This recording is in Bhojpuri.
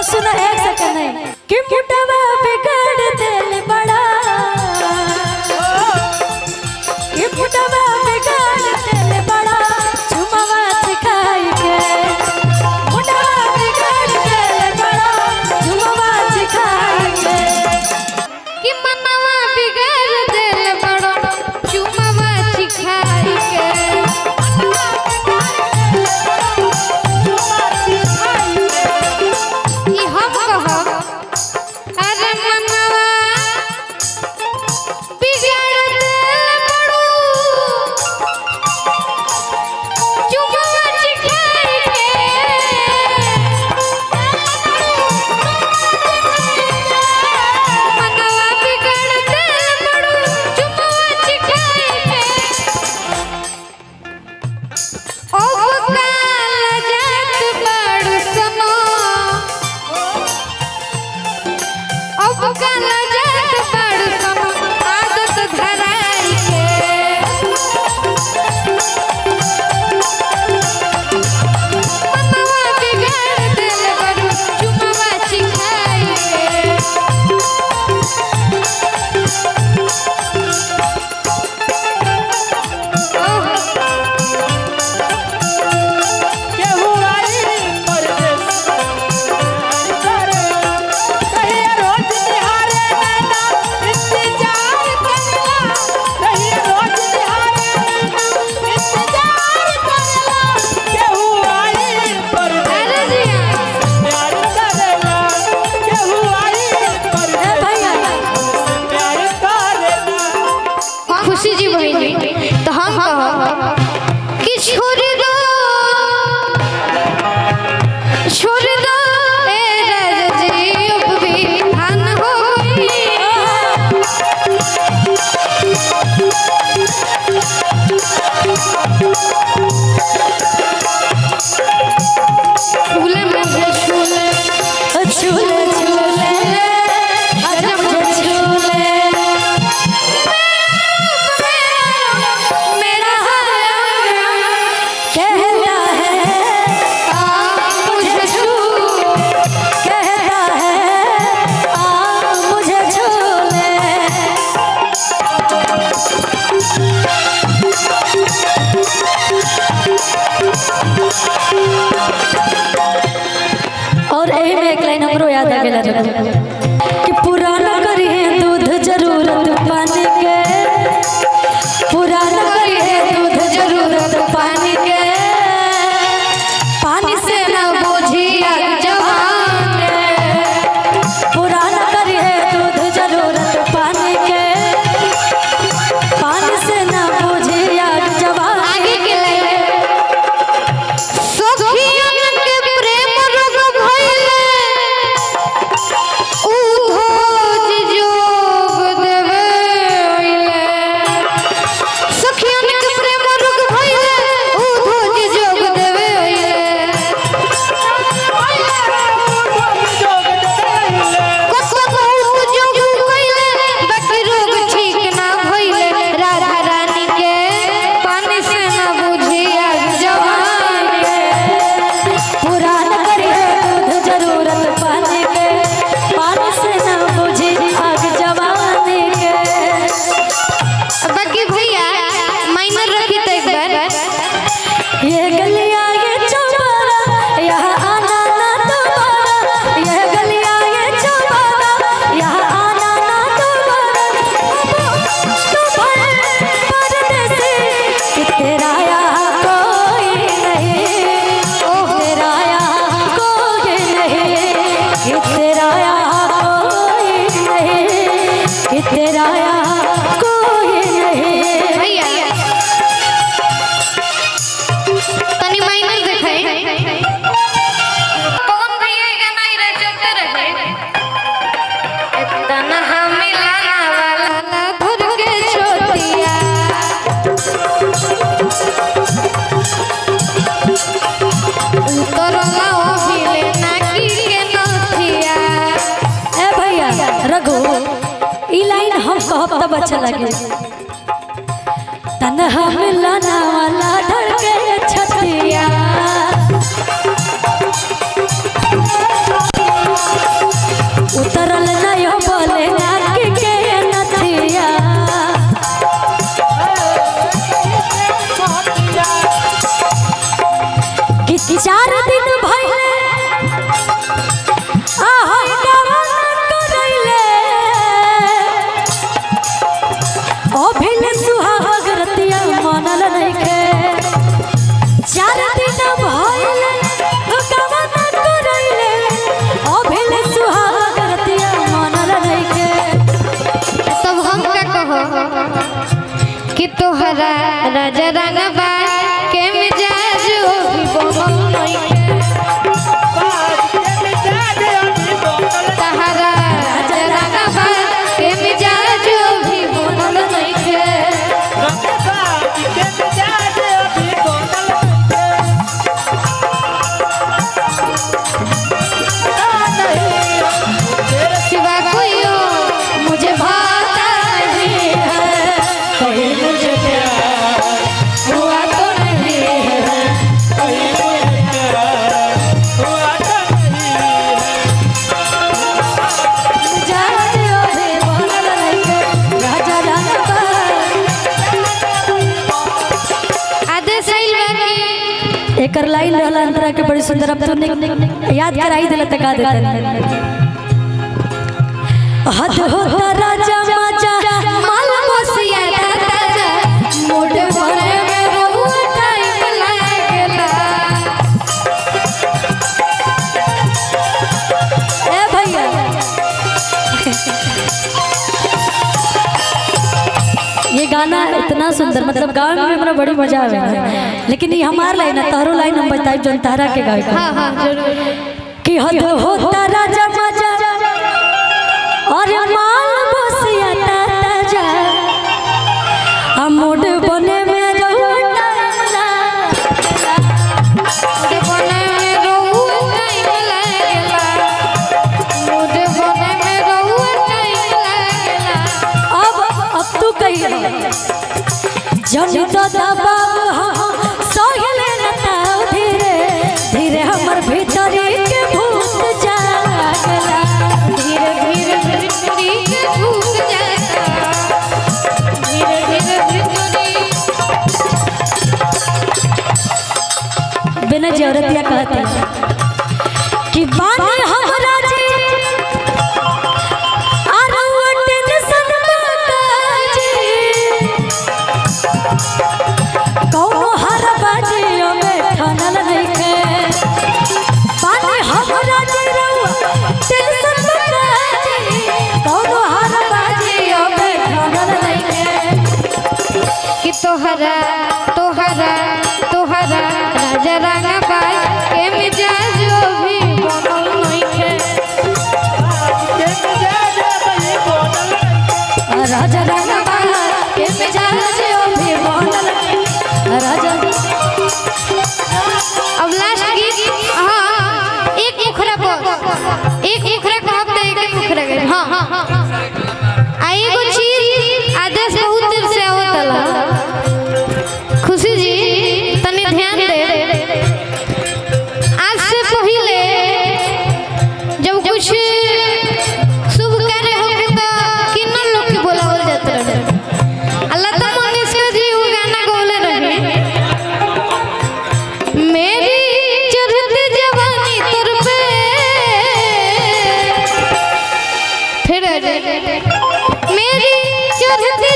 सुनो एक सेकंड नहीं कि मुटवा बिगड़ दिल बड़ा कि मुटवा बिगड़ दिल बड़ा चुमावा सिखाई के मुटवा बिगड़ दिल बड़ा चुमावा सिखाई के कि मनवा बिगड़ दिल बड़ा चुमावा सिखाई के खुशी जी बहिनी तो हम कि छोड़ दो ए राजा जी अब भी धान हो झूले मुझे झूले झूले झूले आजा मुझे झूले और यही में एक लाइन हमरो याद आ गेला कि पुराना करिए दूध जरूरत पानी के पुराना करिए दूध जरूरत पानी के पानी से ना बोझी आग जवान पुराना करिए दूध जरूरत पानी के पानी से ना बोझी आग जवान आगे के कहब तब अच्छा लगे। तन्हा मिलाना वाला धड़के छतिया रंगवा के मिजाज भी बनल नइखे तहरा रंगवा के मिजाज भी बनल नइखे सिवा कोई और मुझे भाता नहीं है कहीं मुझे प्यार हुआ तो नहीं है कहीं मुझे प्यार हुआ तो नहीं है। मिजाज भी बनल नइखे राजा रंगवा आदेश आइल बाकी एकर लाइन रहला अंतरा के बड़ी सुंदर अब तू याद कराई दिला तका देता हद होता राजा माजा माल बसिया ताजा मोटे भरे में रहुआ टाइम लागेला ए भैया ये गाना इतना सुंदर मतलब गाँव में हमरा बड़ी मजा आवे लेकिन ये हमार लाइन है तारो लाइन हम बताई जन तारा के गाय हां हां जरूर कि हद होता राजा माजा और माल बसिया ताजा हम मोड बने में रहुआ टाइम लागेला मोटे बने में रहुआ टाइम लागेला मोटे बने में रहुआ टाइम लागेला अब तू कही जनी तो दबाव हम सहले न ताऊ धीरे धीरे हमर भीतरी के भूत जागला धीरे धीरे भीतरी के भूख जाता धीरे धीरे भीतरी बिना जरूरतिया कहते कि बानी हमरा जी आरो टेंशन बाजी कौनो हर बाजियो में ठनल नइखे बानी हमरा जी रउआ टेंशन बाजी कौनो हर बाजियो में ठनल नइखे कि तोहरा तोहरा तोहरा राजा रंगवा के मिजाज भी बनल नइखे राजा रंगवा के मिजाज भी बनल राजा अब लास्ट गीत हां एक मुखरा कहब त एक मुखरा गए हां आ एगो चीज आदेश बहुत देर से आवतला खुशी जी तनी ध्यान दे आज से पहले जब कुछ शुभ कार्य होके तो किन्नर लोग के बुलावल जात रहे अल्लाह तो मनीषा जी वो गाना गौले रहे मेरी चढ़ती जवानी तुर पे फिर मेरी चढ़ती